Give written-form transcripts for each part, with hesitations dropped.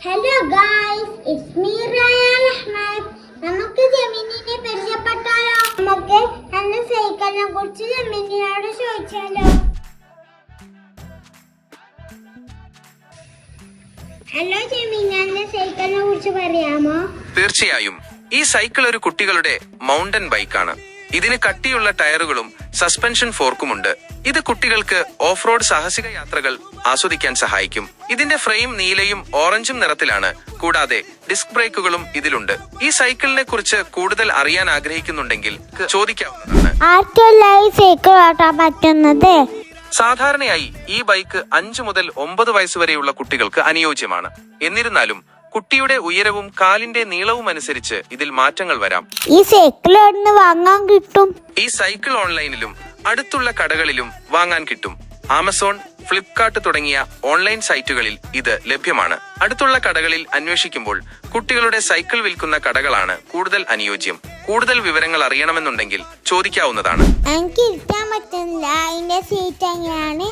Hello guys, it's me Rayan Ahmad. നമുക്ക് ജെമിനിനെ പരിചയപ്പെട്ടാലോ? നമുക്ക് എന്റെ സൈക്കിളിനെ കുറിച്ച് ജെമിനിയോട് ചോദിച്ചാലോ? ഹലോ ജെമിനി, എന്റെ സൈക്കിളിനെ കുറിച്ച് പറയാമോ? തീർച്ചയായും. ഈ സൈക്കിൾ ഒരു കുട്ടികളുടെ മൗണ്ടൻ ബൈക്കാണ്. ഇതിന് കട്ടിയുള്ള ടയറുകളും സസ്പെൻഷൻ ഫോർക്കുമുണ്ട്. ഇത് കുട്ടികൾക്ക് ഓഫ് റോഡ് സാഹസിക യാത്രകൾ ആസ്വദിക്കാൻ സഹായിക്കും. ഇതിന്റെ ഫ്രെയിം നീലയും ഓറഞ്ചും നിറത്തിലാണ്. കൂടാതെ ഡിസ്ക് ബ്രേക്കുകളും ഇതിലുണ്ട്. ഈ സൈക്കിളിനെ കുറിച്ച് കൂടുതൽ അറിയാൻ ആഗ്രഹിക്കുന്നുണ്ടെങ്കിൽ ചോദിക്കാവുന്നതാണ്. ആർക്കെല്ലാം സൈക്കിൾ ഓട്ടാൻ പറ്റുന്നത്? സാധാരണയായി ഈ ബൈക്ക് 5 മുതൽ 9 വയസ്സ് വരെയുള്ള കുട്ടികൾക്ക് അനുയോജ്യമാണ്. എന്നിരുന്നാലും കുട്ടിയുടെ ഉയരവും കാലിന്റെ നീളവും അനുസരിച്ച് ഇതിൽ മാറ്റങ്ങൾ വരാം. ഈ സൈക്കിൾ എവിടുന്ന് വാങ്ങാൻ കിട്ടും? ഈ സൈക്കിൾ ഓൺലൈനിലും അടുത്തുള്ള കടകളിലും വാങ്ങാൻ കിട്ടും. ആമസോൺ, ഫ്ലിപ്കാർട്ട് തുടങ്ങിയ ഓൺലൈൻ സൈറ്റുകളിൽ ഇത് ലഭ്യമാണ്. അടുത്തുള്ള കടകളിൽ അന്വേഷിക്കുമ്പോൾ കുട്ടികളുടെ സൈക്കിൾ വിൽക്കുന്ന കടകളാണ് കൂടുതൽ അനുയോജ്യം. കൂടുതൽ വിവരങ്ങൾ അറിയണമെന്നുണ്ടെങ്കിൽ ചോദിക്കാവുന്നതാണ്. എനിക്ക് ഇരിക്കാൻ പറ്റുന്നില്ല, അതിന്റെ സീറ്റ് എങ്ങനെയാണ്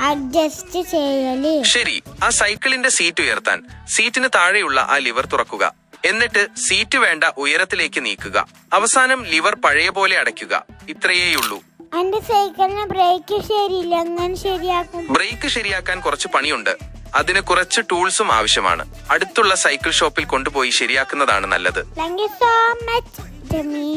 അഡ്ജസ്റ്റ് ചെയ്യല്? ശരി, ആ സൈക്കിളിന്റെ സീറ്റ് ഉയർത്താൻ സീറ്റിന് താഴെയുള്ള ആ ലിവർ തുറക്കുക. എന്നിട്ട് സീറ്റ് വേണ്ട ഉയരത്തിലേക്ക് നീക്കുക. അവസാനം ലിവർ പഴയ പോലെ അടയ്ക്കുക. ഇത്രയേയുള്ളൂ. എന്റെ സൈക്കിളിന് ബ്രേക്ക് ശരിയില്ല, എങ്ങനെ ശരിയാക്കും? ബ്രേക്ക് ശരിയാക്കാൻ കുറച്ച് പണിയുണ്ട്. അതിന് കുറച്ച് ടൂൾസും ആവശ്യമാണ്. അടുത്തുള്ള സൈക്കിൾ ഷോപ്പിൽ കൊണ്ടുപോയി ശരിയാക്കുന്നതാണ് നല്ലത്. Thank you so much ജമീൻ.